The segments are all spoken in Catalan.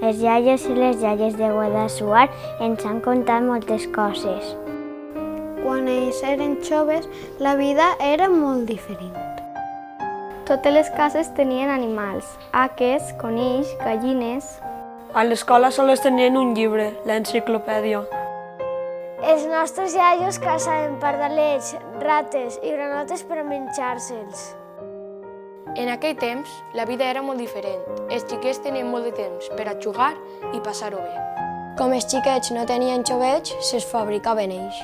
Els iaios i les iaies de Guadassuar ens han contat moltes coses. Quan ells eren joves, la vida era molt diferent. Totes les cases tenien animals, haques, conills, gallines. A l'escola sols tenien un llibre, l'enciclopèdia. Els nostres iaios caçaven pardalets, rates i granotes per a menjar-se'ls. En aquell temps, la vida era molt diferent. Els xiquets tenien molt de temps per a jugar i passar-ho bé. Com els xiquets no tenien xovets, se'ls fabricaven ells.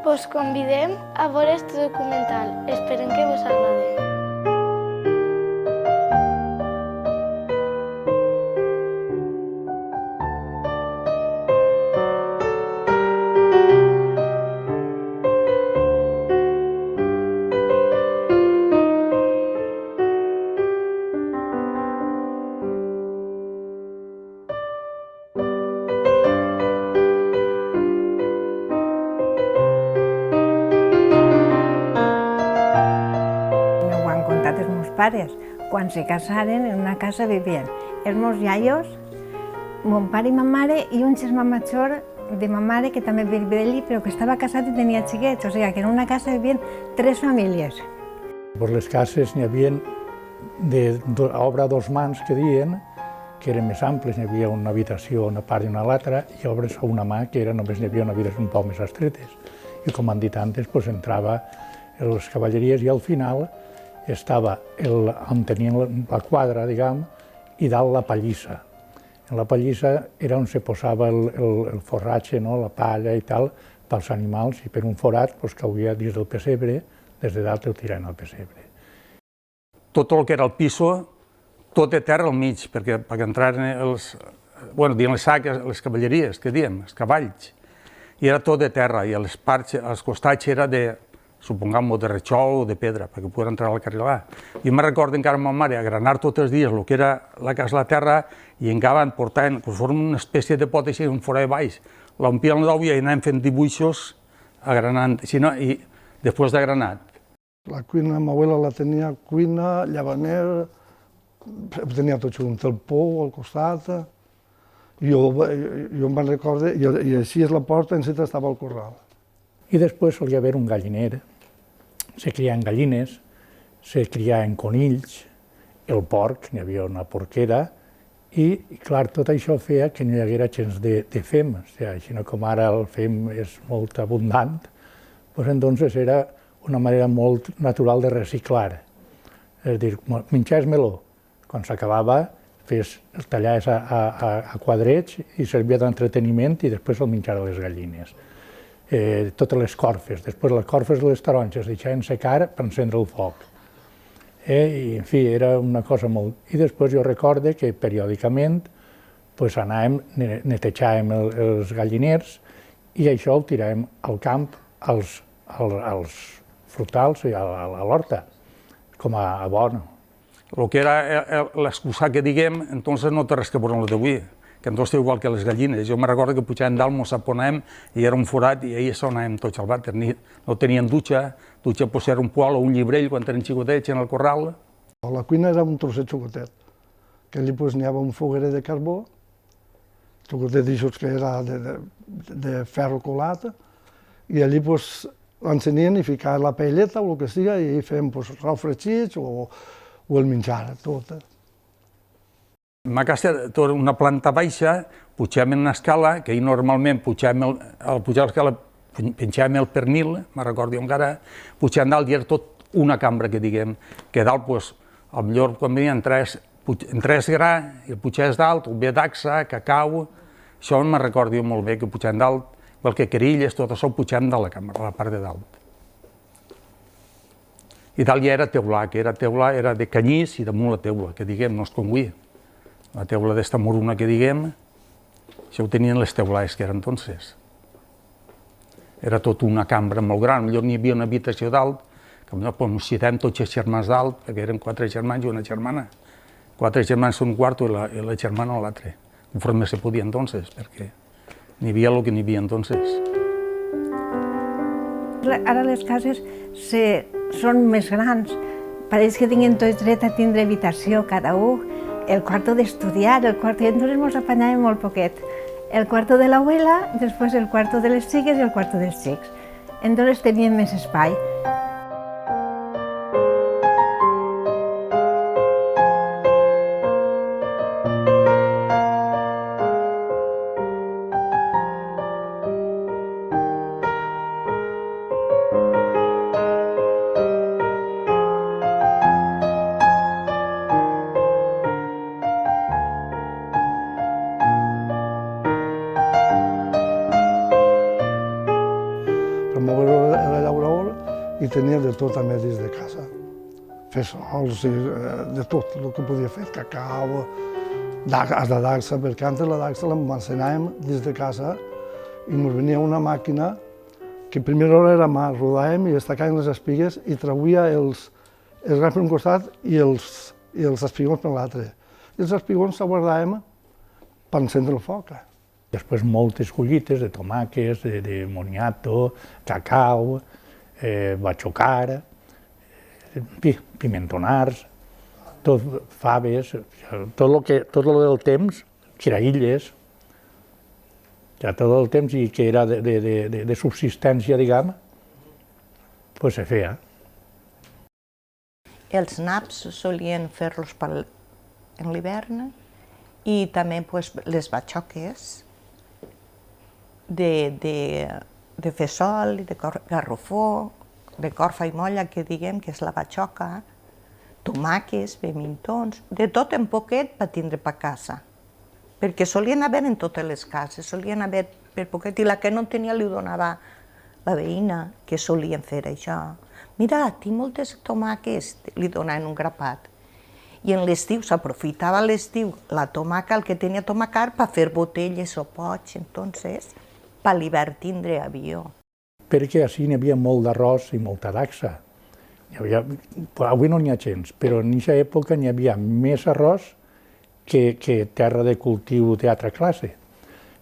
Vos convidem a veure este documental. Esperem que vos agradi. Pares, quan se casaren, en una casa vivien els meus iaios, mon pare i ma mare i un germà major de ma mare que també vivia allí, però que estava casat i tenia xiquets, o sigui que en una casa vivien 3 famílies. Per les cases n'hi havia d'obra a 2 mans que diuen, que eren més amples, n'hi havia una habitació a una part i una a l'altra, i obres a una mà, que només n'hi havia una habitació un poc més estretes. I com han dit antes, entrava les cavalleries i al final estava on tenien la quadra, diguem, i dalt la pallissa. En la pallissa era on se posava el forratge, la palla i tal, pels animals, i per un forat cauria dins del pessebre, des de dalt el tiraven al pessebre. Tot el que era el piso, tot de terra al mig, perquè entraren les saques, les cavalleries, que diem, els cavalls, i era tot de terra, i als costats era de, supongam, de rechol o de pedra, perquè pogués entrar al carrilar. Jo me recordo encara ma mare agranar tots els dies el que era la casa a la terra i encara portaven, una espècie de pot així, un forat baix, l'omplien d'ou i anaven fent dibuixos agranant, i després d'agranat. La cuina, ma abuela la tenia cuina, llavaner, tenia tot junt, el pou al costat. Jo em van recordar, i així és la porta, en centre estava el corral. I després solia haver un galliner, se criaven gallines, se criaven conills, el porc, n'hi havia una porquera, i clar, tot això feia que no hi haguera gens de fem, així com ara el fem és molt abundant, doncs era una manera molt natural de reciclar. És a dir, menjaves meló, quan s'acabava, el tallaves a quadrets i servia d'entreteniment i després el menjar a les gallines. Totes les corfes, després les corfes de les taronges deixaven secar per encendre el foc. I, en fi, era una cosa molt... I després jo recorde que periòdicament anàvem, netejàvem els galliners i això ho tiràvem al camp, als frutals i a l'horta, com a abono. El que era l'excusat que diguem, entonces no té res que veure amb el d'avui, que entonces té igual que les gallines. Jo me recordo que pujàvem dalt, mos aponàvem i era un forat i ahir sonàvem tots al vàter. No tenien dutxa era un poal o un llibrell quan eren xicotets en el corral. La cuina era un trosset xocotet, que allí n'hi havia un foguerer de carbó, xocotet d'aixòs que era de ferro colat, i allí l'encenien i ficaven la paelleta o el que sigui, i feien rau fregits o el menjar, tot. Ma casa té una planta baixa, pugem en una escala, que ahir normalment al pujar l'escala penjàvem el pernil, me'n recordo encara, pugem dalt i era tot una cambra, que diguem, que dalt, potser quan venien tres gra, i el pujaves dalt, un bé d'axa, cacau, això me'n recordo molt bé, que pugem dalt, igual que carilles, tot això ho pugem de la cambra, a la part de dalt. I dalt ja era teulà, que era de canyís i damunt la teula, que diguem, no és com avui. La teula d'esta moruna que diguem, això ho tenien les teulais que eren entonces. Era tot una cambra molt gran, potser n'hi havia una habitació dalt, que potser ens citem tots els germans dalt, perquè eren 4 germans i una germana. 4 germans un quarto i la germana l'altre, conforme se podia entonces, perquè n'hi havia el que n'hi havia entonces. Ara les cases són més grans, pareix que tinguin tots dret a tindre habitació cada un, el cuarto de estudiar, el cuarto, y entonces nos apañàvem molt poquet. El cuarto de la abuela, después el cuarto de les xiques i el cuarto dels xics. Entonces teníem més espai. El meu abuelo era llaurador i tenia de tot a més dins de casa. Fesols, de tot, el que podia fer, cacau, de dacsa, perquè antes la dacsa l'emmacenàvem dins de casa i ens venia una màquina que primer hora era mà, rodàvem i destacàvem les espigues i trauia els grans per un costat i els espigons per l'altre. I els espigons s'aguardàvem per encendre el foc. Després moltes collites de tomàquets, de moniato, cacau, batxocar, pimentonars, faves, tot el del temps, xiraïlles, tot el temps i que era de subsistència, diguem, pues se feia. Els naps solien fer-los en l'hivern i també les batxoques de fesol, de garrofó, de corfa i molla, que diguem que és la batxoca, tomàquets, pimentons, de tot en poquet per tindre per casa. Perquè solien haver en totes les cases, solien haver per poquet, i la que no tenia li donava la veïna, que solien fer això. Mira, tinc moltes tomàquets, li donaven un grapat. I en l'estiu s'aprofitava l'estiu la tomaca, el que tenia tomacar, per fer botelles o pots, entonces, per l'hivern tindre avió. Perquè així n'hi havia molt d'arròs i molta dacsa. Avui no n'hi ha gens, però en aquesta època n'hi havia més arròs que terra de cultiu d'altra classe.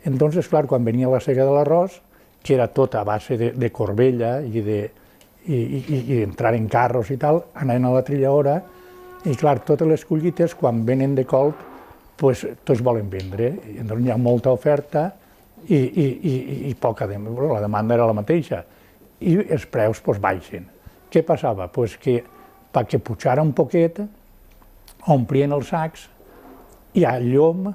Entonces, clar, quan venia la sega de l'arròs, que era tot a base de corbella i entrar en carros i tal, anaven a la trilladora i, clar, totes les collites, quan venen de colp, tots volen vendre. Llavors hi ha molta oferta i poca demanda. La demanda era la mateixa i els preus baixen. Què passava? Que perquè pujara un poquet, omplien els sacs i a llom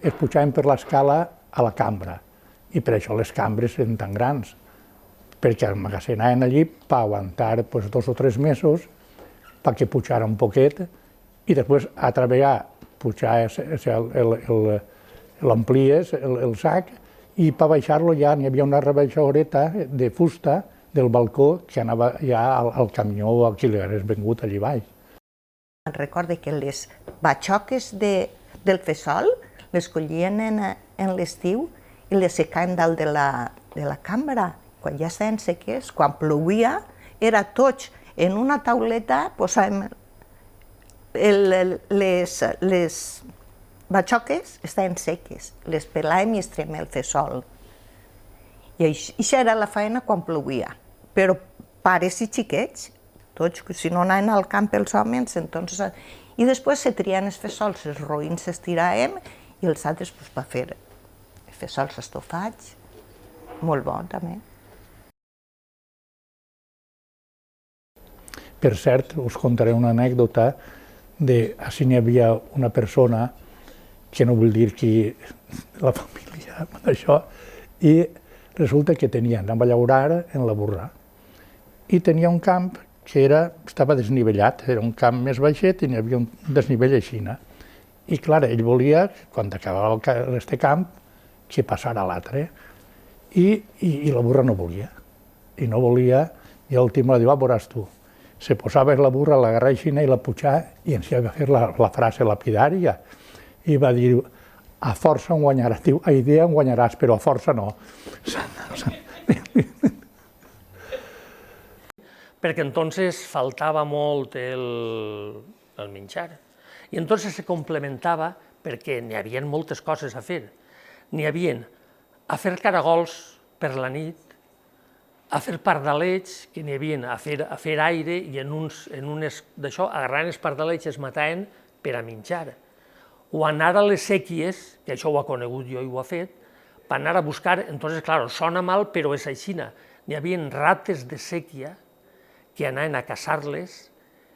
es pujaven per l'escala a la cambra. I per això les cambres eren tan grans, perquè almacenaven allí per aguantar 2 o 3 mesos perquè pujara un poquet i després altra vegada l'omplies, el sac, i per baixar-lo ja n'hi havia una rebaixadoreta de fusta del balcó que anava ja al camió o a qui li hagués vengut allí baix. Recordo que les batxoques del fesol les collien en l'estiu i les secaven dalt de la cambra. Quan ja estaven seques, quan plovia, era tots en una tauleta, posàvem les batxoques, estaven seques, les pelàvem i extrem el fesol. I això era la feina quan plovia, però pares i xiquets, tots, si no anaven al camp els homes, i després se trien els fesols, els roïns s'estiraven i els altres per fer fesols estofats, molt bo també. Per cert, us contaré una anècdota de si n'hi havia una persona, que no vull dir qui, la família, això, i resulta que anava a llaurar en la Burra. I tenia un camp que estava desnivellat, era un camp més baixet i n'hi havia un desnivell així. I clar, ell volia, quan acabava aquest camp, que passara a l'altre. I la Burra no volia. I no volia, i a l'últim va dir, veuràs tu. Se posava la Burra, l'agarrava així i la pujava i ens va fer la frase lapidària. I va dir, a força en guanyaràs, diu, a idea en guanyaràs, però a força no. Perquè entonces faltava molt el menjar. I entonces se complementava perquè n'hi havia moltes coses a fer. N'hi havia a fer caragols per la nit, a fer pardalets, que n'hi havia a fer aire i en unes d'això, agarrant els pardalets es mataven per a menjar. o anar a les sèquies, que això ho ha conegut jo i ho ha fet, per anar a buscar, entonces, claro, sona mal, però és aixina. N'hi havia rates de sèquia que anaven a caçar-les,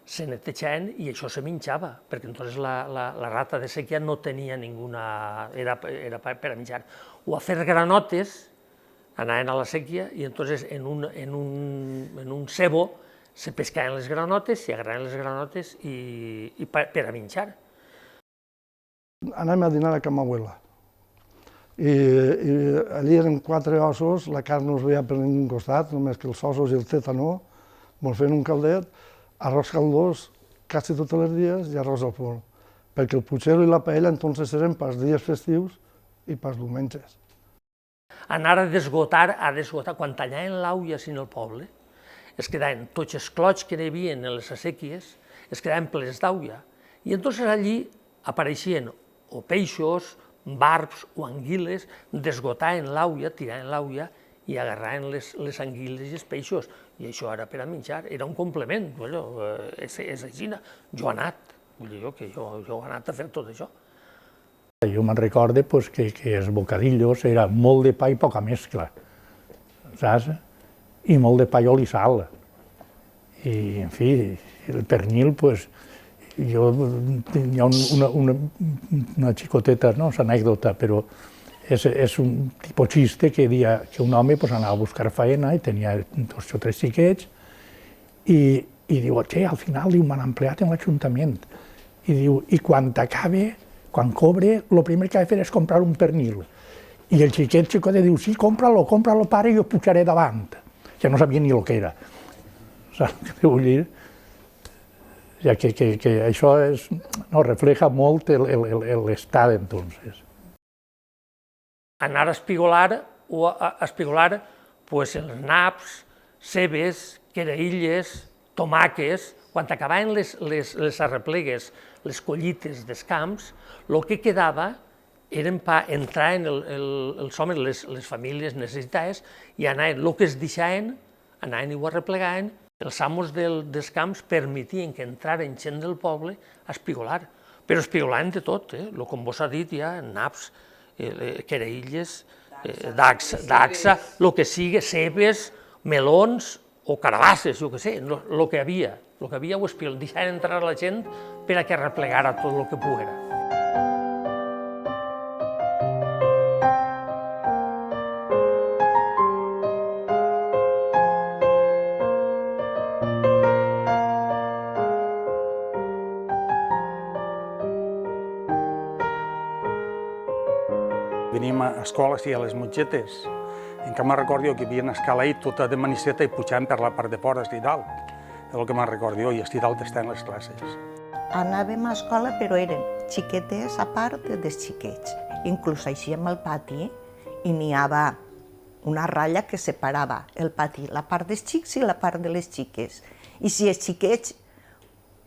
se netejaven i això se menjava, perquè entonces la rata de sèquia no tenia ninguna... era per a menjar. O a fer granotes, anaven a la sèquia i entonces en un cebo se pescaven les granotes, s'hi agarraven les granotes i per a menjar. Anàvem a dinar a Can Abuela i allí eren 4 ossos, la carn no es veia per ningú costat, només que els ossos i el tètanó, ens feien un caldet, arròs caldós quasi tots els dies i arròs al forn, perquè el puchero i la paella entonces eren pels dies festius i pels diumenges. Anar a desgotar, quan tallaven l'auia en el poble, es quedaven tots els clots que hi havia en les assèquies, es quedaven plens d'auia. I entonces allí apareixien o peixos, barbs o anguiles, desgotaven l'auia, tiraven l'auia i agarraven les anguiles i els peixos. I això era per a menjar, era un complement. És així. Jo he anat, que jo he anat a fer tot això. Jo me'n recordo que els bocadillos era molt de pa i poca mescla, saps? I molt de pa i oli i sal. I, en fi, el pernil, hi ha una xicoteta, no és anècdota, però és un tipus xiste que deia que un home anava a buscar feina i tenia 2 o 3 xiquets i diu, al final m'han empleat en l'Ajuntament. I diu, i quan cobre, el primer que ha de fer és comprar un pernil. I el xicotet diu, sí, compra-lo, pare, i jo pujaré davant. Ja no sabia ni el que era. Saps què vull dir? Ja que això refleja molt l'estat entonces. Anar a espigolar els naps, cebes, queraïlles, tomàquets. Quan acabaven les arreplegues, les collites dels camps, el que quedava eren per entrar en els homes, les famílies necessitades, i anaven, el que es deixaven, anaven i ho arreplegaven. Els amos dels camps permetien que entraren gent del poble a espigolar, però espigolaven de tot, com vos ha dit ja, naps, queraïlles, dacsa, el que sigui, cebes, melons o carabasses, jo què sé, el que havia ho espigolaven, deixaven entrar la gent per a que arreplegara tot el que poguera. Venim a escoles i a les motxetes. Encara me'n recordo que hi havia una escala ahí tota de maniceta i pujant per la part de fora, estic dalt. És el que me'n recordo, i estic dalt estant les classes. Anàvem a escola, però eren xiquetes a part dels xiquets. Inclús eixíem al pati i n'hi havia una ratlla que separava el pati, la part dels xics i la part de les xiques. I si els xiquets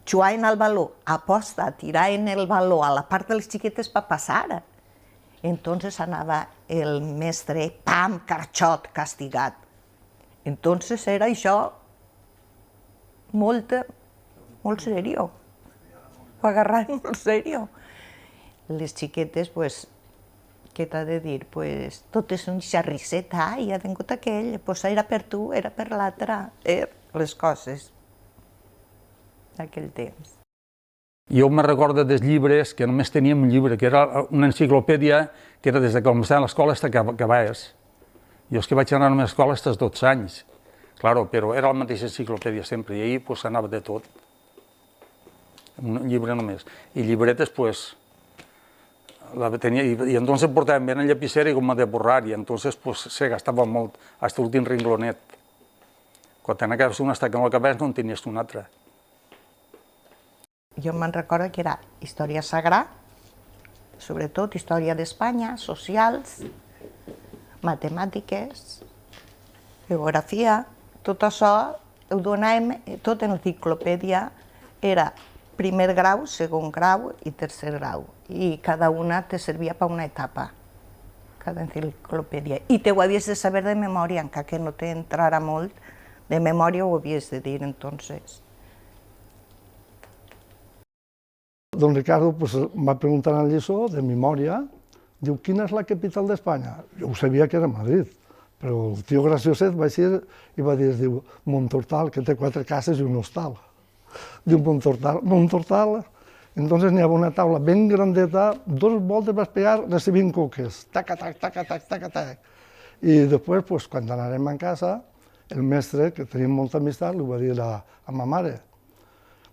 jugaven al baló, aposta, tiraven el baló a la part de les xiquetes per passar, entonces anava el mestre, pam, carxot, castigat. Entonces era això molt serio. Ho agarraven molt serio. Les xiquetes, què t'ha de dir? Totes un xarrisset, ai, ha vingut aquell, era per tu, era per l'altre, les coses d'aquell temps. Jo me recordo dels llibres, que només teníem un llibre, que era una enciclopèdia que era des que començava a l'escola fins que acabaves. Jo és que vaig anar a una escola fins als 12 anys, però era la mateixa enciclopèdia sempre, i ahir anava de tot. Un llibre només. I llibretes, i entonces portàvem ben el llapicera i com de borrar, i entonces se gastava molt, fins l'últim ringlonet. Quan t'anaves un fins que no l'acabés no en tenies un altre. Jo me'n recordo que era història sagrada, sobretot història d'Espanya, socials, matemàtiques, geografia, tot això ho donàvem, tot en l'enciclopèdia era primer grau, segon grau i tercer grau, i cada una te servia per una etapa, cada enciclopèdia. I te ho havies de saber de memòria, encara que no t'entrara molt, de memòria ho havies de dir, entonces. don Ricardo em va preguntar en la lliçó, de memòria, diu, quina és la capital d'Espanya? Jo ho sabia que era Madrid, però el tio gracioset va ser i va dir, diu, Montortal, que té 4 cases i un hostal. Diu, Montortal. Entonces n'hi havia una taula ben grandeta, 2 voltes vas pegar recibint coques, tac-tac, tac-tac, tac-tac. I després, quan anàrem a casa, el mestre, que teníem molta amistat, li va dir a ma mare.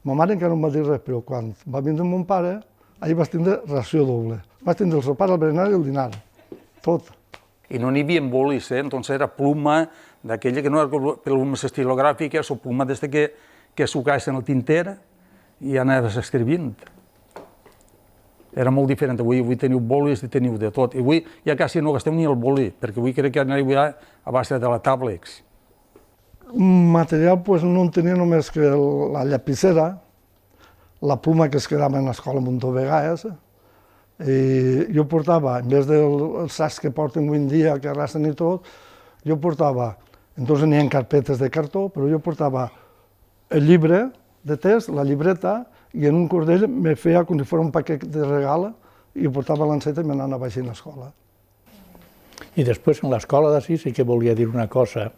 Ma mare encara no em va dir res, però quan va vindre mon pare, ahir vas tindre ració doble. Vas tindre el sopar, el berenar i el dinar, tot. I no n'hi havia bolis, entonces era pluma d'aquella que no era plumes estilogràfiques o pluma des que sucaves en el tinter i anaves escrivint. Era molt diferent. Avui teniu bolis i teniu de tot. I avui ja quasi no gasteu ni el boli, perquè avui crec que aneu ja a base de la tàblex. Material no en tenia només que la llapissera, la pluma que es quedava en l'escola Montovegàs, i jo portava, en vez dels sacs que porten avui en dia, que arrasen i tot, jo portava, entonces n'hi ha carpetes de cartó, però jo portava el llibre de text, la llibreta, i en un cordell me feia com si fos un paquet de regal i portava l'anceta i m'anava baix a l'escola. I després, en l'escola d'ací sí que volia dir una cosa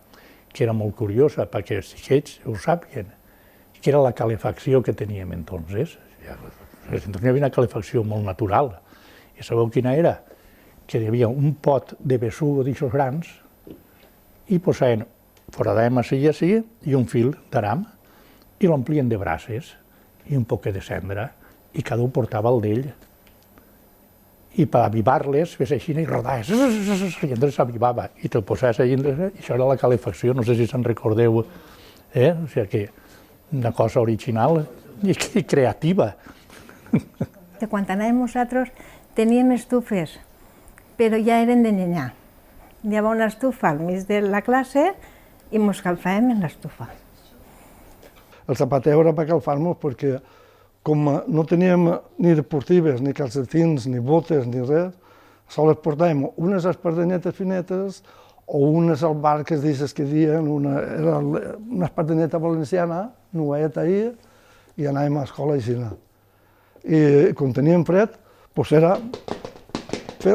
que era molt curiosa, perquè els xiquets ho sàpien, que era la calefacció que teníem entonces. Entonces hi havia una calefacció molt natural. I sabeu quina era? Que hi havia un pot de besugo d'aixòs grans i posaven, foradàvem així i així, i un fil d'aram, i l'omplien de brases i un poquet de cendra, i cada un portava el d'ell. I per avivar-les, fes així i rodaves, i entonces s'avivava, i te'l posaves allà, i això era la calefacció, no sé si se'n recordeu, o sigui que una cosa original i creativa. Quan anàvem nosaltres teníem estufes, però ja eren de llenyà. Hi havia una estufa al mig de la classe i ens calfàvem en l'estufa. El zapateo era per calfar-nos perquè com no teníem ni deportives, ni calcetins, ni botes, ni res, sols portàvem unes espardenyetes finetes o unes albarques d'aixes que diuen, era una espardenyeta valenciana, nueta ahir, i anàvem a l'escola així. I quan teníem fred, era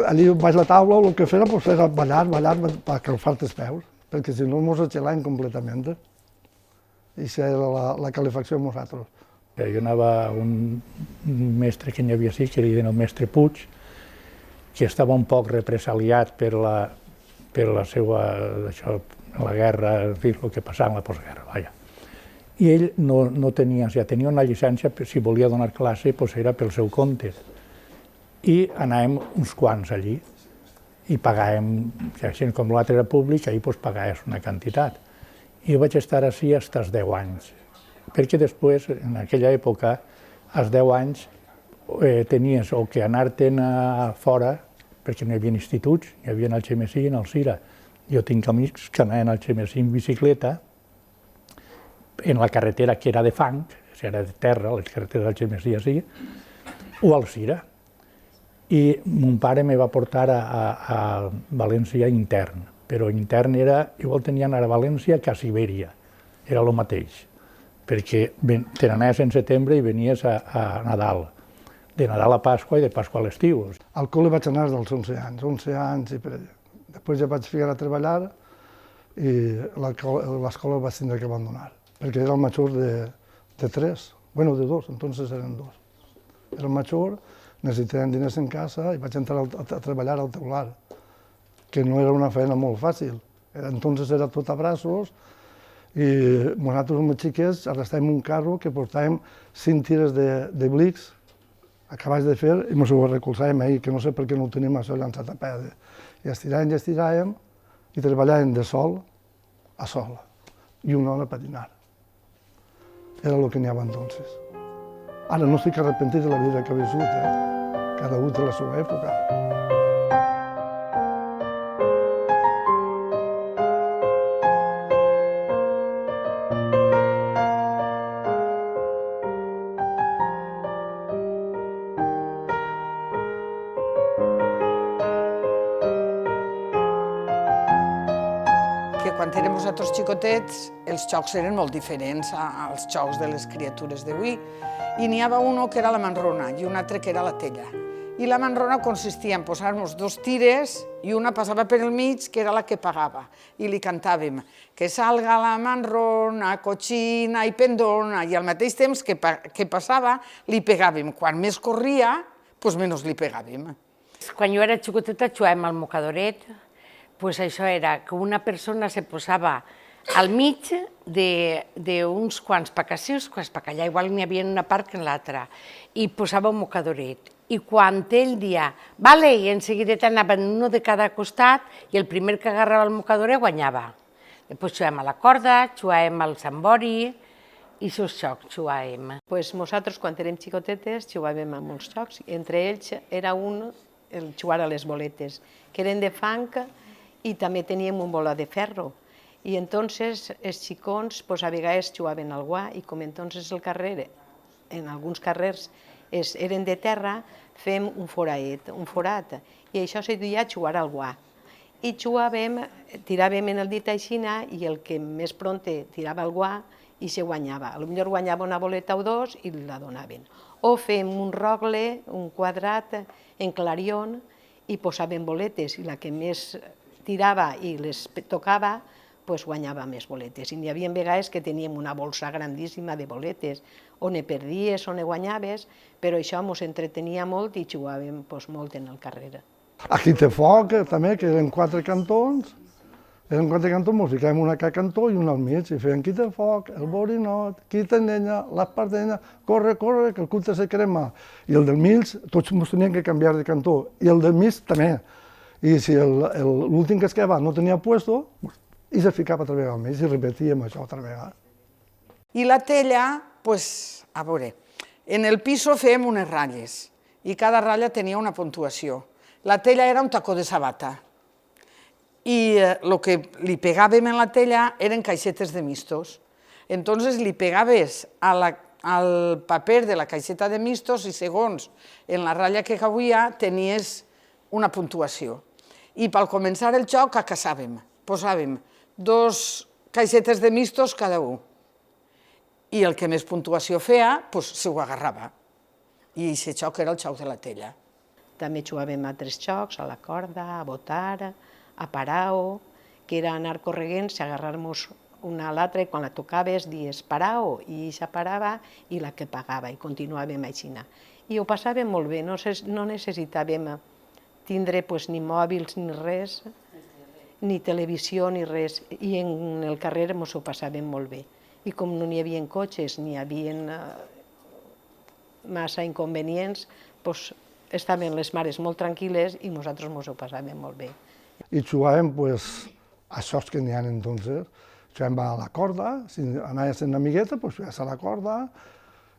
allí baix la taula, el que era era ballar per calfar-te els peus, perquè si no ens gelàvem completament. I això era la calefacció amb nosaltres. Jo anava a un mestre que n'hi havia així, que li deien el mestre Puig, que estava un poc represaliat per la seva, la guerra, en fi, el que passava en la postguerra, vaja. I ell no tenia, o sigui, tenia una llicència, si volia donar classe, era pel seu compte. I anàvem uns quants allí, i pagàvem, com l'altre era públic, ahir pagaves una quantitat. I vaig estar així fins als 10 anys, perquè després, en aquella època, als 10 anys, tenies o que anar-te'n a fora, perquè no hi havia instituts, hi havia al Xemesí i al Cira. Jo tinc amics que anaven al Xemesí en bicicleta, en la carretera que era de fang, era de terra, les carreteres del Xemesí així, o al Cira. I mon pare me va portar a València intern, però intern era, igual tenien a València que a Sibèria, era el mateix, perquè te n'anaves en setembre i venies a Nadal, de Nadal a Pasqua i de Pasqua a l'estiu. Al col·le vaig anar dels 11 anys i per allà. Després ja vaig ficar a treballar i l'escola vaig tindre que abandonar, perquè era el major de 3, bueno, de 2, entonces eren 2. Era el major, necessitaven diners en casa i vaig entrar a treballar al teular, que no era una feina molt fàcil. Entonces era tot a braços i nosaltres, els xiquets, arrastràvem un carro que portàvem 5 tires de blics acabats de fer i ens ho recolzàvem ahir, que no sé per què no ho tenim això llançat a peu. I estiràvem i treballàvem de sol a sol i una hora a patinar. Era el que n'hi havia entonces. Ara no estic arrepentit de la vida que he viscut, cada un té la seva època. Quan érem nosaltres xicotets, els jocs eren molt diferents als jocs de les criatures d'avui. i n'hi havia un que era la manrona i un altre que era la tella. I la manrona consistia en posar-nos 2 tires i una passava per el mig, que era la que pagava, i li cantàvem que salga la manrona, cochina i pendona, i al mateix temps que passava li pegàvem. Quan més corria, doncs menys li pegàvem. Quan jo era xicoteta jugàvem al mocadoret, doncs això era que una persona se posava al mig d'uns quants pacassius, quants allà, igual n'hi havia una part que en l'altra, i posava un mocadoret. I quan ell dia, vale, i en seguida anaven un de cada costat, i el primer que agarrava el mocadoret guanyava. Després jugàvem a la corda, jugàvem al sambori, i aquests jocs jugàvem. Nosaltres, quan érem xicotetes, jugàvem a molts jocs, i entre ells era un, el jugar a les boletes, que eren de fang i també teníem un bola de ferro. I entonces els xicons a vegades jugaven al guà i com entonces el carrer, en alguns carrers eren de terra, fem un forat, i això se duia jugar al guà. I jugàvem, tiràvem en el dit aixina i el que més pronte tirava al guà i se guanyava. Potser guanyava una boleta o 2 i la donaven. O fem un rogle, un quadrat en clarion i posàvem boletes i la que més tirava i les tocava guanyava més boletes. I n'hi havia vegades que teníem una bolsa grandíssima de boletes, on ne perdies o ne guanyaves, però això ens entretenia molt i jugàvem molt en el carrer. Aquí té foc, també, que eren 4 cantons. Eren 4 cantons, ens ficàvem una a cada cantó i una al mig, i feien qui té foc, el borinot, qui té llenya, l'espardenya, corre, corre, que el culte se crema. I el del mig, tots ens tenien que canviar de cantó, i el del mig també. I si l'últim que es quedava no tenia puesto, i se ficava altra vegada més i repetíem això altra vegada. I la tella, a veure, en el piso fèiem unes ratlles i cada ratlla tenia una puntuació. La tella era un tacó de sabata i el que li pegàvem en la tella eren caixetes de mistos. Entonces li pegaves al paper de la caixeta de mistos i segons en la ratlla que cabia tenies una puntuació. I per començar el joc què caçàvem? Posàvem 2 caixetes de mistos cada un. I el que més puntuació feia, se ho agarrava. I aquest joc era el joc de la tella. També jugàvem a altres jocs, a la corda, a botar, a parao, que era anar corregents, agarrar-nos una a l'altra i quan la tocaves dies parao i això parava i la que pagava i continuàvem així. I ho passàvem molt bé, no necessitàvem tindre ni mòbils ni res, ni televisió ni res, i en el carrer ens ho passàvem molt bé. I com no n'hi havia cotxes ni hi havia massa inconvenients, estaven les mares molt tranquil·les i nosaltres ens ho passàvem molt bé. I jugàvem a això que n'hi ha entonces. Jugàvem a la corda, si anaves en amigueta, jugaves a la corda,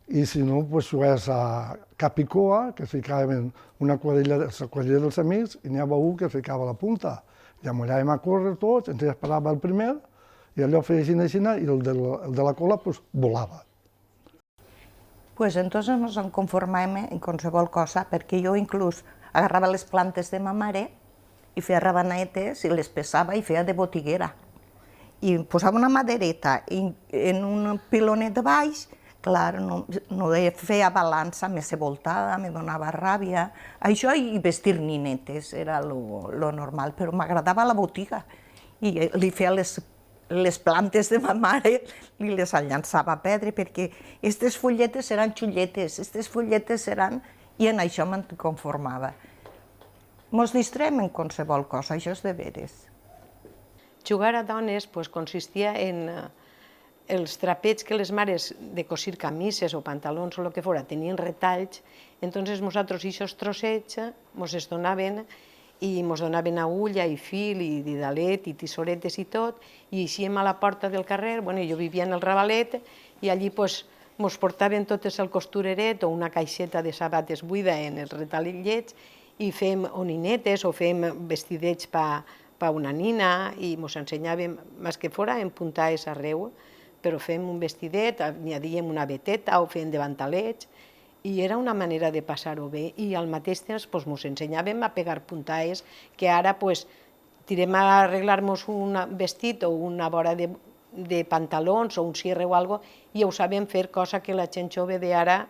i si no, jugaves a capicoa, que ficàvem una quadrilla dels amics, i n'hi havia un que ficava a la punta. I amolàvem a córrer tots, ens esperava el primer, i allò feia així, i el de la cola volava. Pues entonces nos conformàvem en qualsevol cosa, perquè jo inclús agarrava les plantes de ma mare i feia rabanetes i les pesava i feia de botiguera. I posava una madereta en un pilonet de baix, clar, no feia balança, me se voltava, me donava ràbia. Això i vestir ninetes era lo normal, però m'agradava la botiga. I li feia les plantes de ma mare, li les llançava a pedra, perquè aquestes fulletes eren xulletes, aquestes fulletes eren... I en això me'n conformava. Mos distrem en qualsevol cosa, això és de veres. Jugar a dones consistia en els trapets que les mares de cosir camises o pantalons o el que fora tenien retalls, entonces nosaltres aquests trossets ens els donaven i ens donaven agulla i fil i didalet i tisoretes i tot, i eixíem a la porta del carrer, jo vivia en el Ravalet, i allí ens portaven totes el costureret o una caixeta de sabates buida en els retallets i fèiem oninetes o fèiem vestidets per una nina i ens ensenyàvem, més que fora en puntaes arreu, però fèiem un vestidet, añadíem una veteta o fèiem davantalets, i era una manera de passar-ho bé, i al mateix temps ens ensenyàvem a pegar puntaes, que ara tirem a arreglar-nos un vestit o una vora de pantalons o un cierre o alguna cosa, i ho sabem fer, cosa que la gent jove d'ara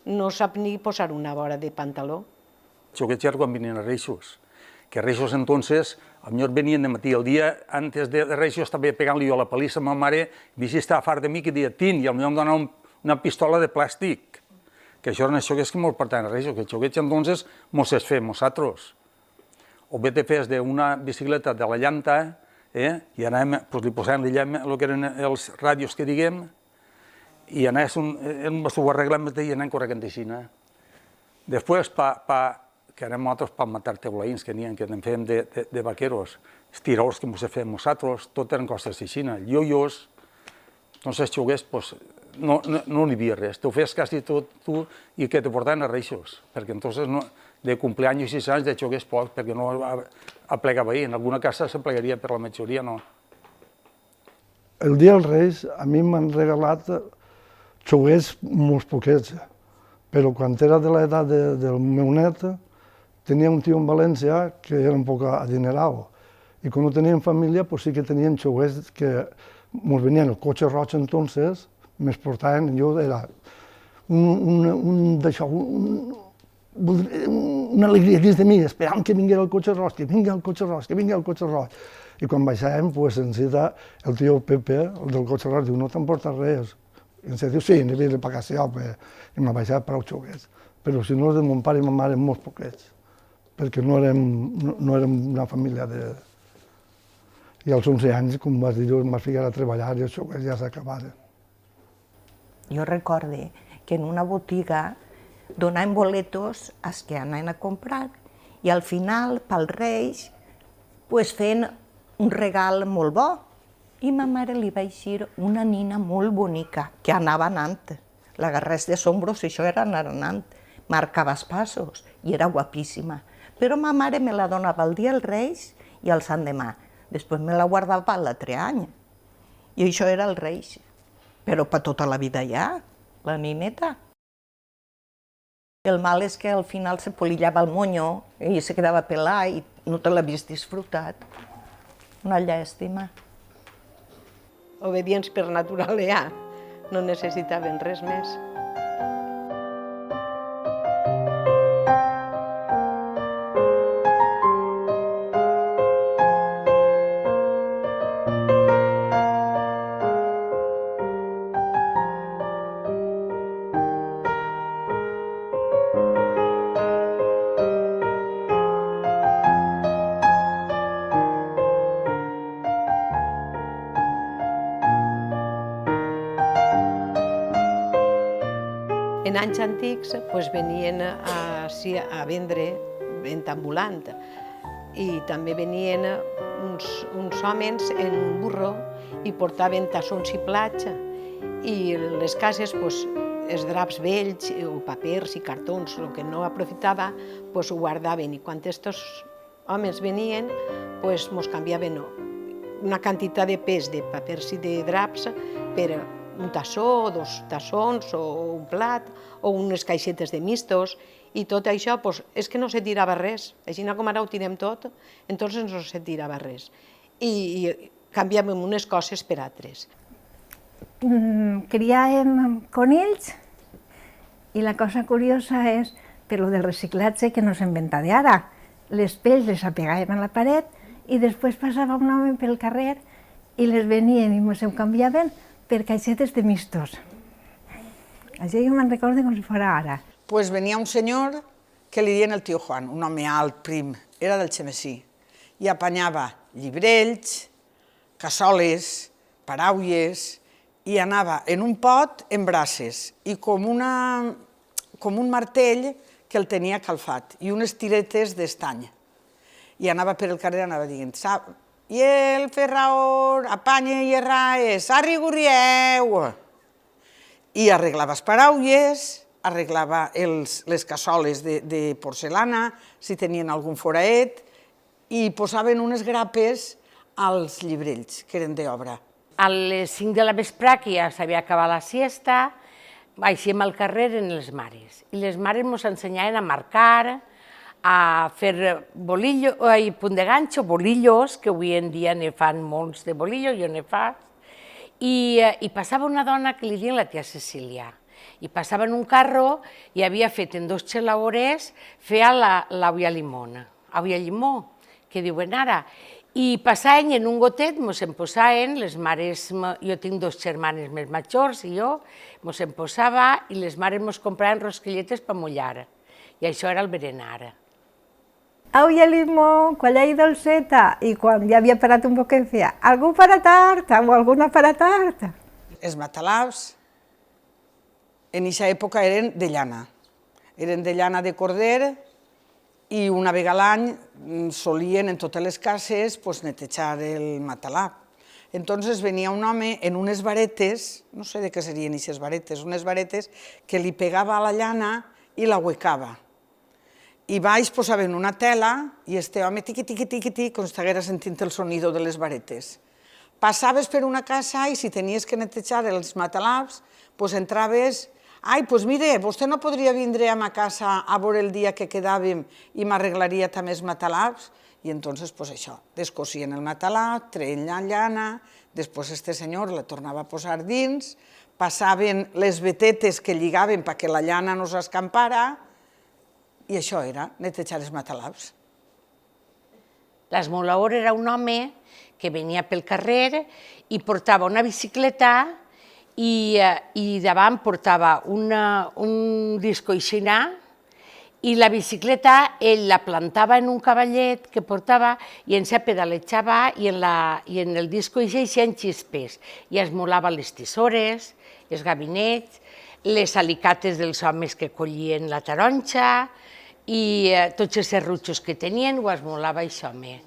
no sap ni posar una vora de pantaló. Xoguets era quan venien a Reixos, que a Reixos entonces, a lo mejor venien de matí, el dia antes de Reixos estava pegant-li jo la palissa a ma mare, i així estava fart de mi que dia tin, i potser em donava una pistola de plàstic, que això eren els xoguets que mos portaven a Reixos, que els xoguets entonces mos es fem nosaltres. O bé te fes d'una bicicleta de la llanta, i anàvem, li posàvem el que eren els ràdios que diguem, i anàvem, ho arreglem i anàvem corrent així. Després, que anem nosaltres per matar teulaïns que n'hi que en fèiem de vaqueros, els tiradors que ens fèiem nosaltres, tot eren coses així, lloios, doncs els xoguets, no n'hi havia res, t'ho fes quasi tot tu i que te portaven a Reixos, perquè entonces de cumpleaños i 6 anys de xoguets poc, perquè no aplegava ahir, en alguna casa s'aplegaria, per la majoria no. El dia dels Reis a mi m'han regalat xoguets molt poquets, però quan era de l'edat del meu net, tenia un tio en València que era un poc adinerat, i quan no tenien família sí que tenien xoguets que ens venien el cotxe roig entonces, me'ls portaven, jo era una alegria dins de mi, esperant que vingués el cotxe roig, que vingui el cotxe roig, que vingui el cotxe roig. I quan baixàvem, en cita, el tio Pepe, el del cotxe roig, diu, no t'emportes res. I em diu, sí, n'he vist de vacació, i m'ha baixat prou xoguets. Però si no, els de mon pare i ma mare, molt poquets, perquè no érem una família de... I als 11 anys, com vas dir, em vaig ficar a treballar i els xoguets ja s'acabaven. Jo recorde que en una botiga donaven boletos als que anaven a comprar i al final, pels Reis, feien un regal molt bo. I ma mare li va eixir una nina molt bonica, que anava anant. La Garrés de Sombros, això era anar anant. Marcava els passos i era guapíssima. Però ma mare me la donava el dia dels Reis i el Sant Demà. Després me la guardava l'altre any. I això era els Reis. Però per tota la vida ja, la nineta. El mal és que al final se polillava el monyo i se quedava pelat i no te l'havies disfrutat. Una llàstima. Obedients per naturalea, no necessitaven res més. En anys antics venien a vendre venda ambulant i també venien uns homes en un burro i portaven tassons i plats i les cases, els draps vells o papers i cartons, el que no aprofitava, ho guardaven i quan aquests homes venien ens canviaven una quantitat de pes de papers i de draps per un tassó, 2 tassons o un plat o unes caixetes de mistos i tot això és que no se tirava res. Així com ara ho tirem tot, entonces no se tirava res. I canviàvem unes coses per altres. Criàvem conills i la cosa curiosa és, per lo del reciclatge que no s'inventa d'ara, les pells les apegàvem a la paret i després passava un home pel carrer i les venien i ens ho canviaven per caixetes de mistos. Això jo me'n recordo com si fos ara. Pues venia un senyor que li deien el tio Juan, un home alt, prim, era del Xemesí, i apanyava llibrells, cassoles, paraules, i anava en un pot en braces i com un martell que el tenia calfat i unes tiretes d'estany. I anava per el carrer, anava dient, i el ferraor, apanya i erraes, arrigurieu! I arreglava les paraules, arreglava les cassoles de porcelana, si tenien algun foraet, i posaven unes grapes als llibrells, que eren d'obra. A les 5 de la vesprà, que ja s'havia acabat la siesta, baixem al carrer en les mares. I les mares ens ensenyaven a marcar, a fer punt de ganxo, bolillos, que avui en dia ne fan molts de bolillos, jo ne faig. I passava una dona que li deien la tia Cecília. i passava en un carro i havia fet en 2 xelaores, feia l'aigua llimó, que diuen ara. I passaven en un gotet, mos en posaven, les mares, jo tinc 2 germanes més majors i jo, mos en posava i les mares mos compraven rosquilletes per mullar. I això era el berenar. Agua limó, quan hi ha dolceta, i quan ja havia parat un poquet feia algú para tarta o alguna para tarta. Els matalabs en aquesta època eren de llana. Eren de llana de corder i una vegada a l'any solien en totes les cases netejar el matalab. Entonces venia un home en unes varetes, no sé de què serien aquestes varetes, unes varetes que li pegava a la llana i la huecava. I baix posaven una tela i este home tiqui, tiqui, tiqui, tiqui, com si estiguera sentint el sonido de les varetes. Passaves per una casa i si tenies que netejar els matalabs, entraves... Ai, doncs mire, vostè no podria vindre a ma casa a veure el dia que quedàvem i m'arreglaria també els matalabs? I entonces, això, descosien el matalab, treien la llana, després este senyor la tornava a posar dins, passaven les vetetes que lligaven perquè la llana no s'escampara, i això era netejar els matalabs. L'esmolaor era un home que venia pel carrer i portava una bicicleta i davant portava un disco aixina i la bicicleta ell la plantava en un cavallet que portava i en se pedalejava i en el disco eixien xispes i esmolava les tisores, els gabinets, les alicates dels homes que collien la taronja i tots els serrutxos que tenien ho esmolava aquest home.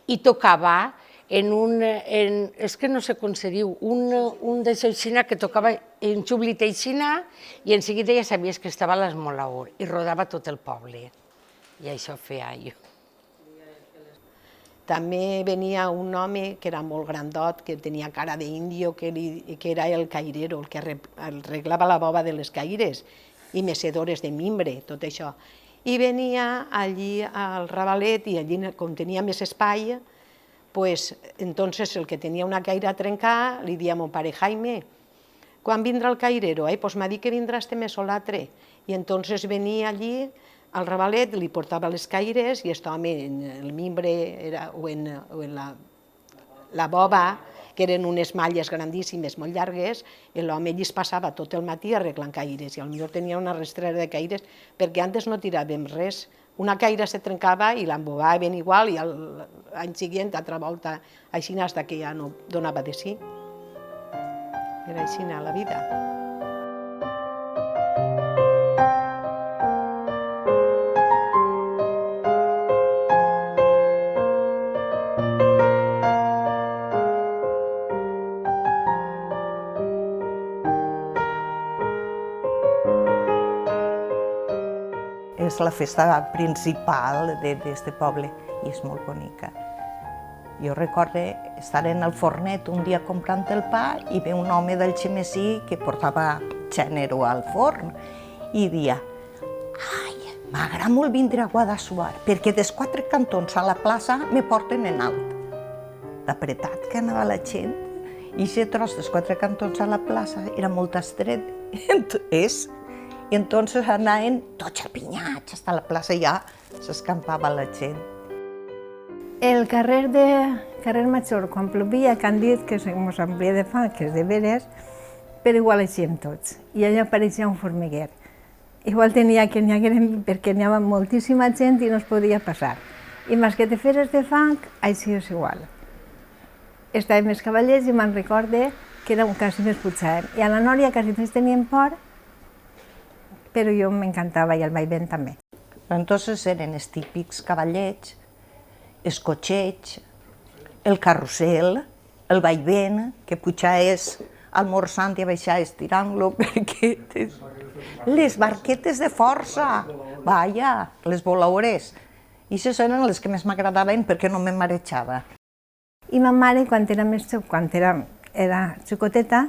I tocava en un, és que no sé com se diu, un d'això aixina que tocava en xublit aixina i en seguida ja sabies que estava a l'esmolaor i rodava tot el poble. I això feia jo. També venia un home que era molt grandot, que tenia cara d'índio, que era el cairero, el que arreglava la bova de les caires i mecedores de mimbre, tot això. I venia allí al Ravalet i allí, com tenia més espai, entonces el que tenia una caira a trencar li dia a mon pare Jaime, quan vindrà el cairero? Pues m'ha dit que vindrà este mes o l'altre. I entonces venia allí al Ravalet, li portava les caires i aquest home en el mimbre o en la bova, que eren unes malles grandíssimes, molt llargues, l'home allí es passava tot el matí arreglant caires i potser tenia una restrera de caires perquè antes no tiràvem res. Una caira se trencava i l'embobaven igual i l'any següent, altra volta, així fins que ja no donava de sí. Era així la vida. És la festa principal d'aquest poble i és molt bonica. Jo recordo estar en el fornet un dia comprant el pa i ve un home del Xemesí que portava gènere al forn i dia «Ai, m'agrada molt vindre a Guadassuar perquè dels 4 cantons a la plaça me porten en alt». D'apretat que anava la gent i aquest tros dels 4 cantons a la plaça era molt estret. I entonces anaven tots apinyats, fins a la plaça ja s'escampava la gent. El carrer Major, quan plovia, que han dit que ens omplia de fang, que és de veres, però igual eixíem tots. I allà apareixia un formiguer. Igual tenia que n'hi hagueren, perquè n'hi havia moltíssima gent i no es podia passar. I més que te feres de fang, així és igual. Estàvem els cavallers i me'n recorde que quasi més pujàvem. I a la Nòria quasi tots tenien por, però jo m'encantava i el vaivent també. Entonces eren els típics cavallets, els cotxets, el carrusel, el vaivent, que pujaves almorzant i baixaves tirant-lo, perquè les barquetes de força, vaja, les volaores. I aquestes eren les que més m'agradaven perquè no me marejava. I ma mare, quan era xicoteta,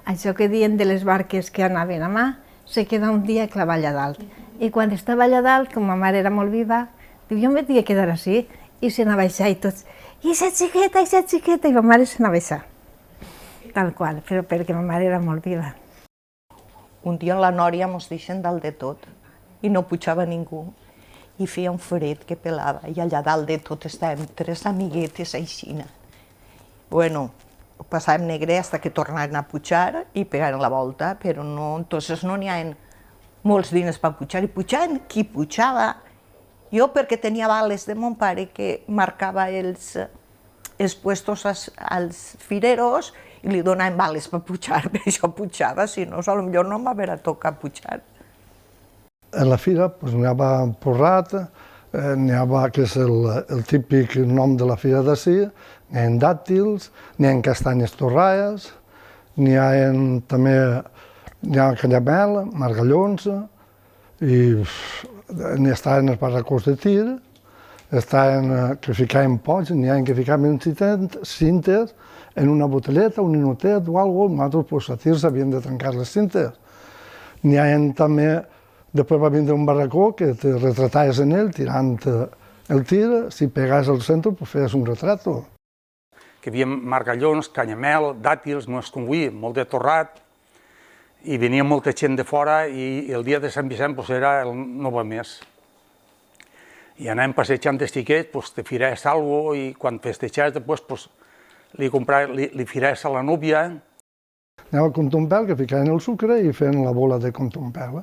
això que diuen de les barques que anaven a mà, se queda un dia a clavar allà dalt. I quan estava allà dalt, com ma mare era molt viva, diu, jo em vaig quedar així, i se n'ha baixat i tots, i aquesta xiqueta, i ma mare se n'ha baixat. Tal qual, però perquè ma mare era molt viva. Un dia la Nòria mos deixen dalt de tot i no pujava ningú. I feia un fred que pelava i allà dalt de tot estàvem 3 amiguetes aixina. Bueno, ho passàvem negre fins que tornaven a pujar i pegaren la volta, però no, entonces no n'hi ha molts diners per pujar, i pujaven qui pujava. Jo, perquè tenia vales de mon pare que marcava els puestos als fireros i li donaven vales per pujar, per això pujava, si no, potser no m'haurà tocat pujar. A la fira n'hi havia porrat, n'hi havia, que és el típic nom de la fira d'ací, n'hi ha dàtils, n'hi ha castanyes torrades, n'hi ha també canyamel, margallons, i n'hi estaven els barracons de tir, que ficaven pots, n'hi ha que ficaven cintes en una botelleta, un ninotet o alguna cosa, nosaltres a tir s'havien de trencar les cintes. N'hi ha també, després va vindre un barracó que te retrataves en ell tirant el tir, si pegaves al centre feies un retrato. Que hi havia margallons, canyamel, dàtils, no és com avui, molt de torrat, i venia molta gent de fora i el dia de Sant Vicent era el 9 mes. I anàvem passejant els xiquets, te firaves alguna cosa i quan festejaves després li firaves a la núvia. Anava a Contompel, que ficaven el sucre i feien la bola de Contompel.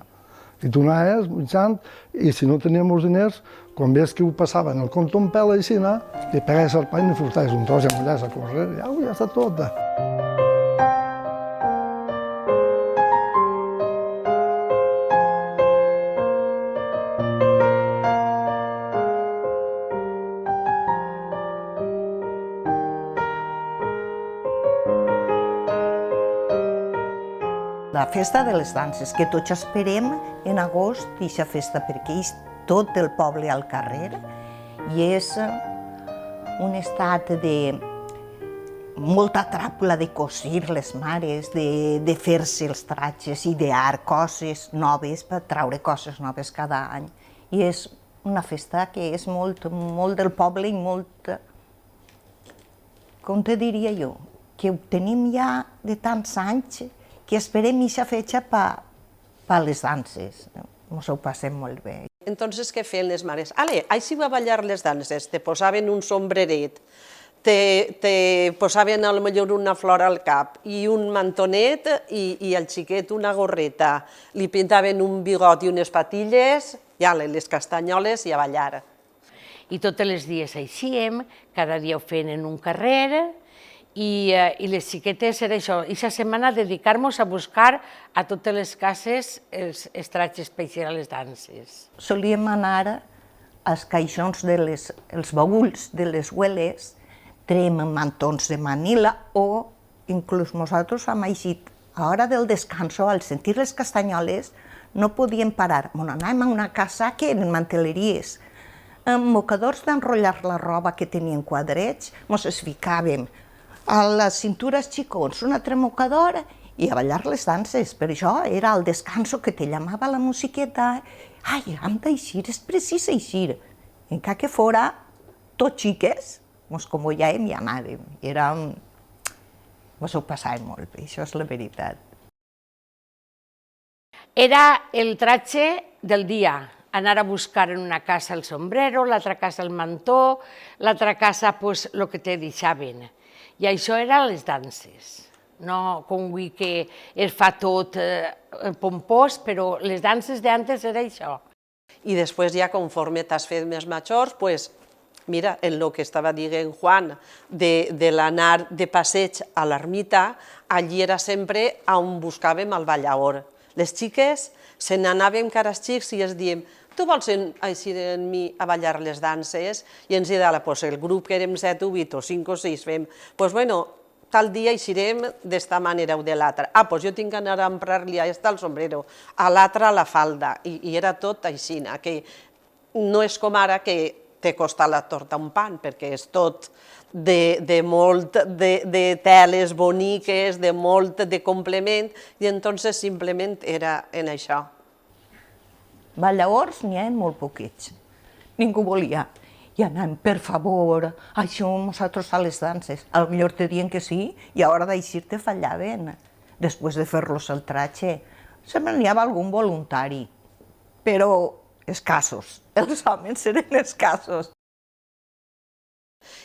I tu anaves mitjant, i si no teníem els diners, quan veies que ho passava en el Contompel així, li pegaves el pany i li furtaves un tros i amullaves a córrer, i ja està tot. La festa de les danses, que tots esperem en agost d'aquesta festa, perquè és tot el poble al carrer i és un estat de molta tràpula de cosir les mares, de fer-se els tratges, idear coses noves per treure coses noves cada any. I és una festa que és molt del poble i molt, com te diria jo, que ho tenim ja de tants anys que esperem aquesta fetge per les danses. Ens ho passem molt bé. Entonces, què feien les mares? Ale, així va ballar les danses, te posaven un sombreret, te posaven potser una flor al cap i un mantonet i al xiquet una gorreta. Li pintaven un bigot i unes patilles, i ale, les castanyoles i a ballar. I tots els dies eixíem, cada dia ho feien en un carrer, i les xiquetes era això, aquesta setmana dedicar-nos a buscar a totes les cases els tratges per a les danses. Solíem anar als caixons els baúls de les hueles, traiem mantons de Manila o inclús nosaltres hem eixit a l'hora del descanso, al sentir les castanyoles, no podíem parar. Anàvem a una casa que eren manteleries, amb mocadors d'enrotllar la roba que tenien quadrets, ens es ficàvem a les cintures xicons, una altra mocadora i a ballar les danses. Per això era el descanso que te llamava la musiqueta. Ai, hem d'eixir, és precís eixir. Encara que fora tot xiques, ens convoiàvem i anàvem. Ens ho passàvem molt bé, això és la veritat. Era el tratge del dia, anar a buscar en una casa el sombrero, l'altra casa el mantó, l'altra casa el que te deixaven. I això eren les danses. No com avui que es fa tot pompós, però les danses d'antes era això. I després ja conforme t'has fet més majors, mira, en el que estava dient Juan, de l'anar de passeig a l'ermita, allí era sempre on buscàvem el ballaor. Les xiques se n'anàvem cares xics i es diem tu vols eixir amb mi a ballar les danses? I ens deia, el grup que érem 7 o 8 o 5 o 6, fem, tal dia eixirem d'esta manera o de l'altra. Jo tinc que anar a emprar-li a esta el sombrero, a l'altra la falda, i era tot així, que no és com ara que te costa la torta un pan, perquè és tot de teles boniques, de molt de complement, i entonces simplement era en això. Ballaors n'hi ha molt poquets, ningú volia. I anàvem, per favor, això nosaltres a les danses. Potser te diuen que sí i a l'hora d'eixir te fallaven. Després de fer-los el tratge, sempre n'hi havia algun voluntari, però escassos. Els homes eren escassos.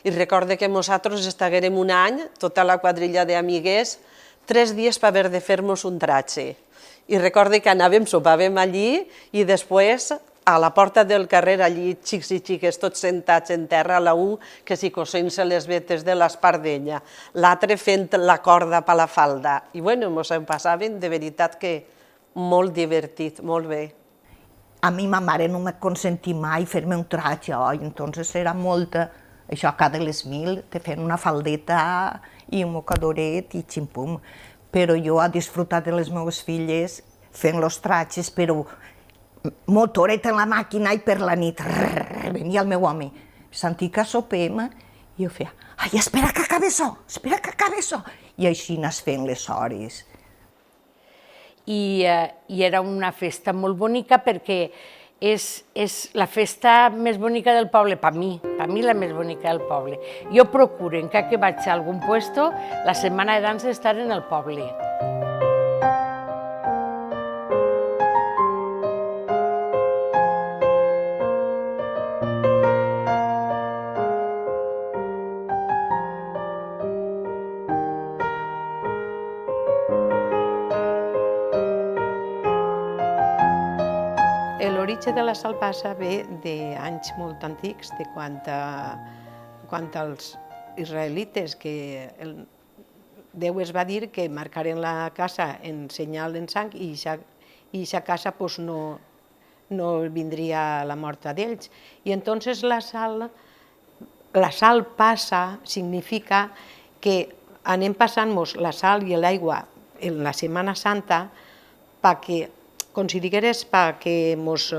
I recorde que nosaltres estaguérem un any, tota la quadrilla d'amigues, 3 dies per haver de fer-nos un tratge. I recorde que anàvem, sopàvem allí i després a la porta del carrer, allí xics i xiques, tots sentats en terra, la un que s'hi cosint-se les vetes de l'espardenya, l'altre fent la corda per la falda. I bueno, ens en passaven de veritat que molt divertit, molt bé. A mi ma mare no m'ha consentit mai fer-me un tratge, entonces era molta, això cada les 1000, te feien una faldeta i un mocadoret i ximpum. Però jo he disfrutat de les meves filles fent los tratges, però motoret en la màquina i per la nit venia el meu home, sentia que sopem i jo feia, ai, espera que acabi això, espera que acabi això, i així anàs fent les hores. I era una festa molt bonica perquè és la festa més bonica del poble, per mi la més bonica del poble. Jo procuro, encara que vaig a algun puesto, la setmana de dansa estar en el poble. L'origen de la salpassa ve d'anys molt antics, de quan els israelites, que Déu es va dir que marcaren la casa en senyal en sang i aquesta casa no vindria la morta d'ells. I entonces la sal passa significa que anem passant-nos la sal i l'aigua en la Setmana Santa perquè consideres perquè ens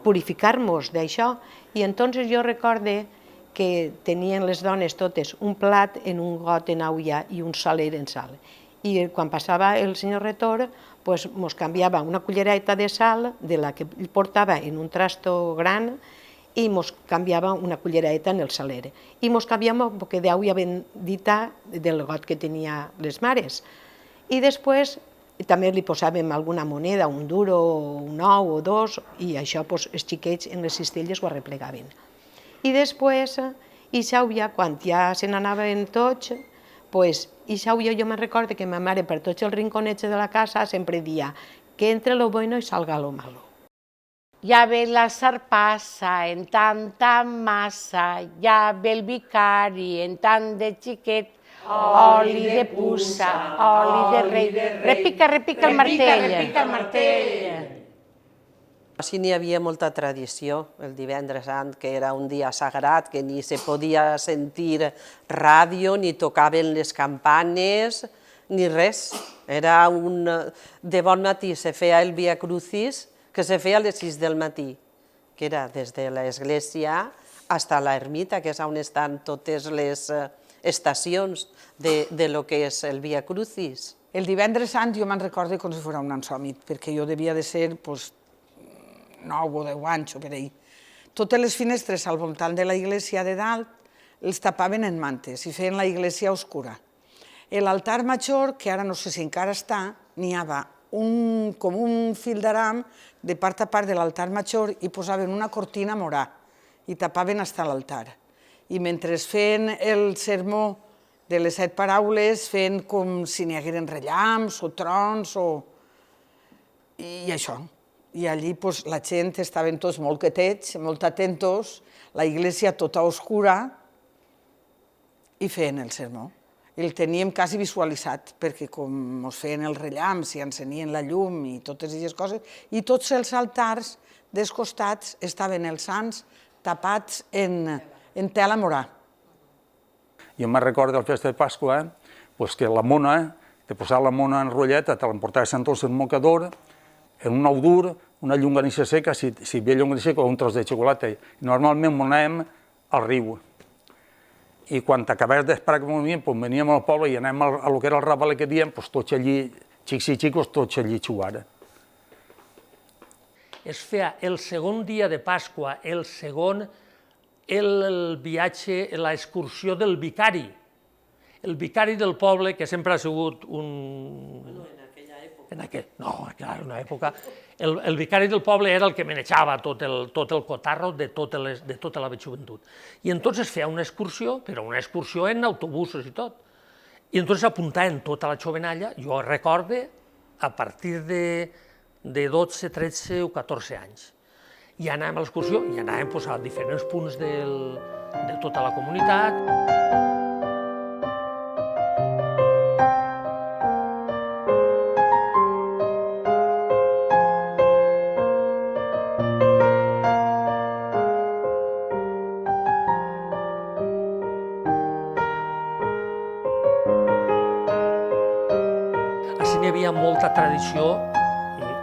purificar-nos d'això. I entonces jo recorde que tenien les dones totes un plat en un got en aigua i un saler en sal. I quan passava el senyor Retor, ens canviava una cullereta de sal de la que portava en un trasto gran i ens canviava una cullereta en el saler. I ens canviava un poc d'aigua bendita del got que tenia les mares. I després també li posàvem alguna moneda, un duro, un ou o dos, i això els xiquets en les cistelles ho arreplegaven. I després, aquesta olla, quan ja se n'anaven tots, aquesta olla jo me'n recordo que ma mare per tots els rinconets de la casa sempre dia que entre lo bueno y salga lo malo. Ja ve la sarpassa en tanta massa, ja ve el vicari en tant de xiquet, oli de puça, oli de rei. Repica, repica el martell. Repica el martell. Així n'hi havia molta tradició, el divendres sant, que era un dia sagrat, que ni se podia sentir ràdio, ni tocaven les campanes, ni res. Era de bon matí se feia el Via Crucis, que se feia a les 6 del matí, que era des de l'església fins a l'ermita, que és on estan totes les estacions de lo que és el Via Crucis. El divendres sant jo me'n recordo com si fos un ansòmit, perquè jo devia de ser 9 o 10 anys o per ahí. Totes les finestres al voltant de la iglesia de dalt els tapaven en mantes i feien la iglesia oscura. L'altar major, que ara no sé si encara està, n'hi havia com un fil d'aram de part a part de l'altar major i posaven una cortina morà i tapaven fins a l'altar. I mentre feien el sermó de les 7 paraules, feien com si n'hi hagueren rellamps o trons i això. I allí la gent estaven tots molt quietets, molt atentos, la iglesia tota oscura i feien el sermó. El teníem quasi visualitzat, perquè com ens feien els rellamps i encenien la llum i totes aquestes coses, i tots els altars dels costats estaven els sants tapats en tela morà. Jo me'n recordo del festa de Pasqua, que la mona, te posava la mona en rotlleta, te l'emportaves en tot el mocador, en un ou dur, una llonganissa seca, si hi havia llonganissa seca, o un tros de xocolata. Normalment anàvem al riu. I quan t'acabaves d'esperar que venien, veníem al poble i anàvem a lo que era el Rabalet que diem, tots allí, xics i xicos, tots allí jugant. Es feia el segon dia de Pasqua, el segon, el viatge, l'excursió del vicari. El vicari del poble, que sempre ha sigut un... No, clar, en una època... El vicari del poble era el que manejava tot el cotarro de tota la joventut. I entonces feia una excursió, però una excursió en autobusos i tot. I entonces apuntaven tota la jovenalla, jo recorde, a partir de 12, 13 o 14 anys. I anàvem a l'excursió i anàvem a diferents punts de tota la comunitat. Així n'hi havia molta tradició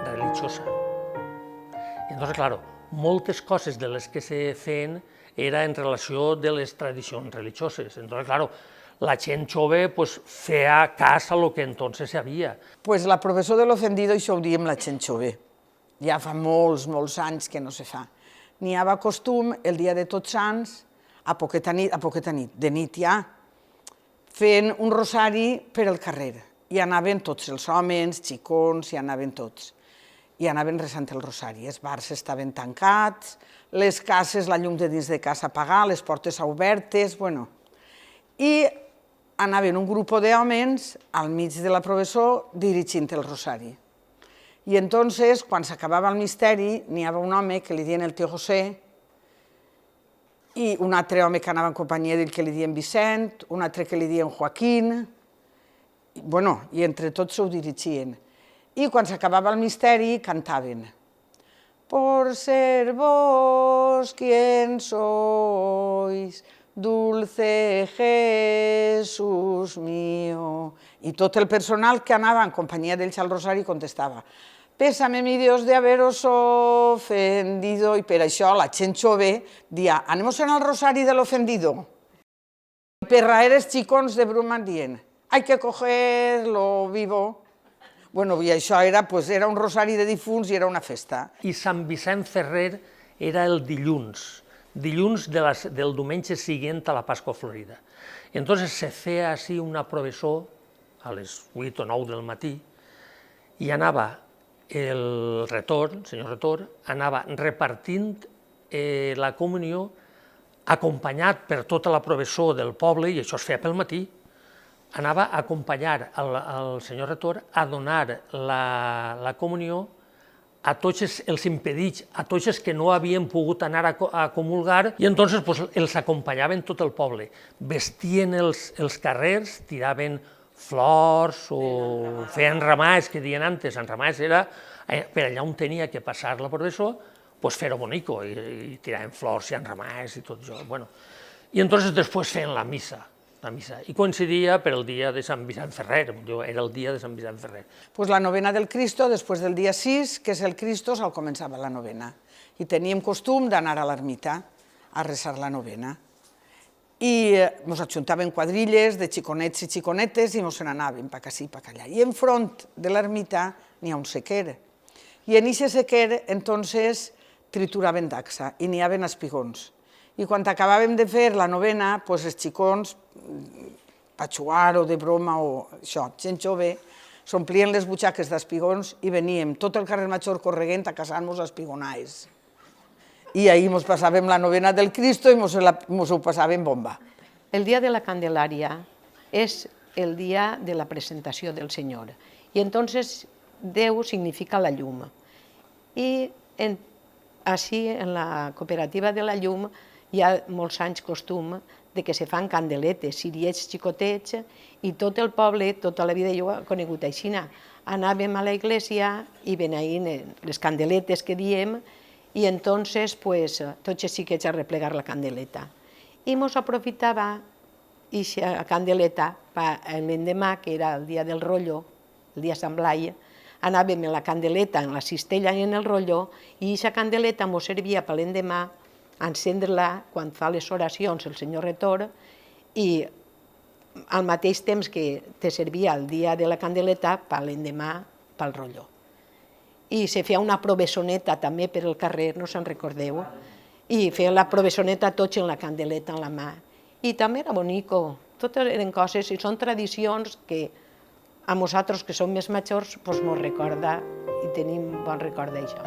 religiosa. Entonces, claro, moltes coses de les que se feien era en relació de les tradicions religioses. Entonces, claro, la gent jove feia cas a lo que entonces havia. Pues la professó de l'ofendido, això ho diem la gent jove. Ja fa molts anys que no se fa. N'hi havia costum el dia de Tots Sants, a poqueta nit, de nit ja, fent un rosari per el carrer. I anaven tots els homes, xicons, i anaven tots. I anaven resant el rosari. Els bars estaven tancats, les cases, la llum de dins de casa apagada, les portes obertes, bueno. I anaven un grup d'homes al mig de la professó dirigint el rosari. I entonces, quan s'acabava el misteri, n'hi havia un home que li deien el tio José, i un altre home que anava en companyia d'ell que li deien Vicent, un altre que li deien Joaquín, i entre tots s'ho dirigien. I quan s'acabava el misteri cantaven «Por ser vos quien sois, dulce Jesús mío». I tot el personal que anava en companyia d'ells al rosari contestava «Pésame mi Dios de haberos ofendido». I per això la gent jove dia «Anemos en el rosari de l'ofendido». I per raer els xicons de broma dient «Hay que cogerlo vivo». Bueno, i això era un rosari de difunts i era una festa. I Sant Vicent Ferrer era el dilluns del diumenge següent a la Pasqua Florida. Entonces se feia així una professó a les 8 o 9 del matí i anava el retor, el senyor retor, anava repartint la comunió acompanyat per tota la professó del poble, i això es feia pel matí, anava a acompanyar el senyor retor a donar la comunió a tots els impedits, a tots els que no havien pogut anar a comulgar, i entonces els acompanyaven tot el poble. Vestien els carrers, tiraven flors o feien ramats, que deien antes. En ramats era per allà on tenia que passar la professó, fer-ho bonico, i tiraven flors i enramats i tot això. I entonces després feien la missa, i coincidia per el dia de Sant Vicent Ferrer, era el dia de Sant Vicent Ferrer. La novena del Cristo, després del dia 6, que és el Cristo, se'l començava la novena. I teníem costum d'anar a l'ermita a resar la novena. I ens ajuntaven quadrilles de xiconets i xiconetes i ens n'anàvem pa ací, pa allà. I enfront de l'ermita n'hi ha un sequer. I en aquest sequer, entonces, trituraven daxa i n'hi havia espigons. I quan acabàvem de fer la novena, els xicons, per jugar o de broma o això, gent jove, s'omplien les butxaques d'espigons i veníem tot el carrer Major correguent a casar-nos espigonais. I ahir ens passàvem la novena del Cristo i ens ho passàvem bomba. El dia de la Candelaria és el dia de la presentació del Senyor. I entonces Déu significa la llum. I així, en la cooperativa de la llum, hi ha molts anys costum de que se fan candeletes, ciriets xicotets, i tot el poble, tota la vida jo ho he conegut així, anàvem a la iglesia i beneïm les candeletes que diem, i entonces tots els xiquets a replegar la candeleta. I mos aprofitava aquesta candeleta l'endemà, que era el dia del rotllo, el dia Sant Blai, anàvem en la candeleta, en la cistella i en el rotllo, i aquesta candeleta mos servia per l'endemà encendre-la quan fa les oracions el senyor retor, i al mateix temps que te servia el dia de la candeleta per l'endemà pel rotllo. I se feia una provessoneta també per el carrer, no se'n recordeu? I feia la provessoneta tots amb la candeleta en la mà. I també era bonico, totes eren coses, i són tradicions que a nosaltres que som més majors doncs mos recorda i tenim bon record d'això.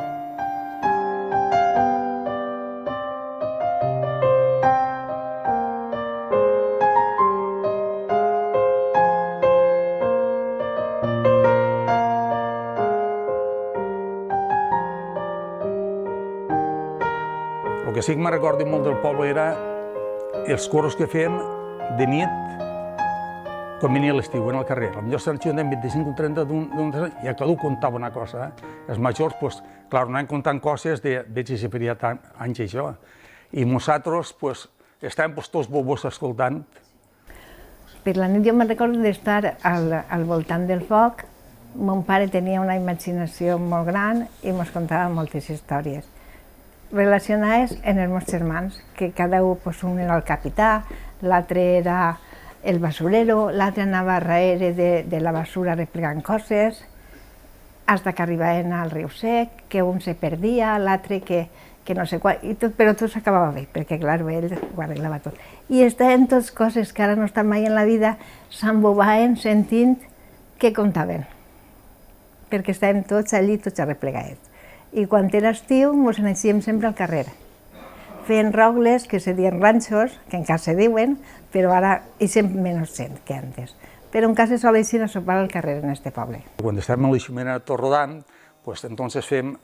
El que sí que me recordo molt del poble era els coros que fèiem de nit quan venia l'estiu en el carrer. Potser Sant Xuntem 25 o 30 i a cada un contava una cosa. Els majors, doncs, clar, anaven contant coses de veig que se faria anys això. I nosaltres, doncs, estàvem tots bobos escoltant. Per la nit jo me'n recordo d'estar al voltant del foc. Mon pare tenia una imaginació molt gran i ens contava moltes històries relacionades amb els meus germans, que cada un, un era el capità, l'altre era el basurero, l'altre anava darrere de la basura replegant coses, fins que arribaven al riu sec, que un se perdia, l'altre que no sé quan, però tot s'acabava bé, perquè clar, ell ho arreglava tot. I estaven totes coses que ara no estan mai en la vida, s'embobaven sentint què contaven, perquè estàvem tots allí, tots arreplegats. I quan era estiu, ens aneixíem sempre al carrer, fent robles, que se diuen ranxos, que encara se diuen, però ara hi sempre menys gent que antes. Però en casa sol eixir a sopar al carrer en este poble. Quan estàvem a l'Eixumena tot rodant, doncs entonces fem,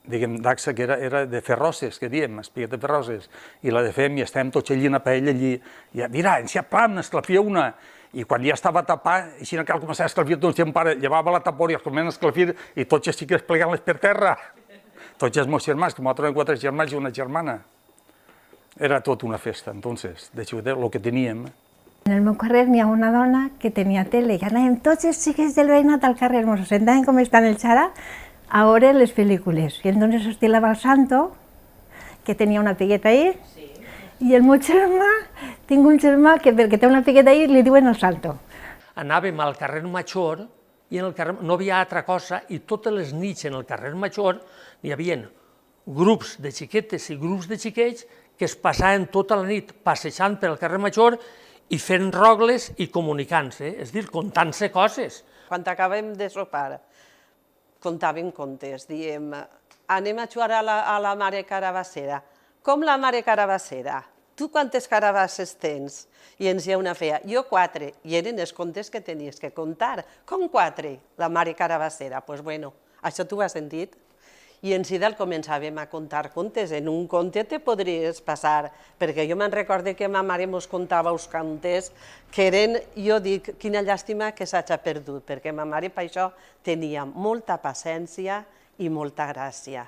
diguem, d'axa que era de ferroses, que diem, espiguet de ferroses, i la de fem i estàvem tots allí en la paella allí, i mira, enxapam, esclafia una, i quan ja estava tapat, així que al començar a esclafir, doncs ja pare llevava la tapora i es començava a esclafir i tots els xiquets plegant-les per terra. Tots els meus germans, que nosaltres érem 4 germans i una germana. Era tot una festa, entonces, de xicotet, el que teníem. En el meu carrer n'hi ha una dona que tenia tele i anàvem tots els xiquets del veïnat al carrer, ens sentaven com estan el xara a veure les pel·lícules. I entonces estilava el santo, que tenia una pigueta ahí, i el meu germà, tinc un germà que perquè té una pigueta ahí li diuen el santo. Anàvem al carrer Major i en el carrer no havia altra cosa i totes les nits en el carrer Major hi havia grups de xiquetes i grups de xiquets que es passaven tota la nit passejant per al carrer Major i fent rogles i comunicant-se, és a dir, contant-se coses. Quan acabem de sopar, contàvem contes, diem, anem a jugar a la mare carabassera. Com la mare carabassera? Tu quantes carabasses tens? I ens hi ha una feia, jo 4, i eren els contes que tenies que contar. Com 4? La mare carabassera. Doncs bueno, això tu ho has sentit? I en Sidal començàvem a contar contes. En un conte te podries passar, perquè jo me'n recordo que ma mare mos contava uns contes que eren, jo dic, quina llàstima que s'hagi perdut, perquè ma mare per això tenia molta paciència i molta gràcia.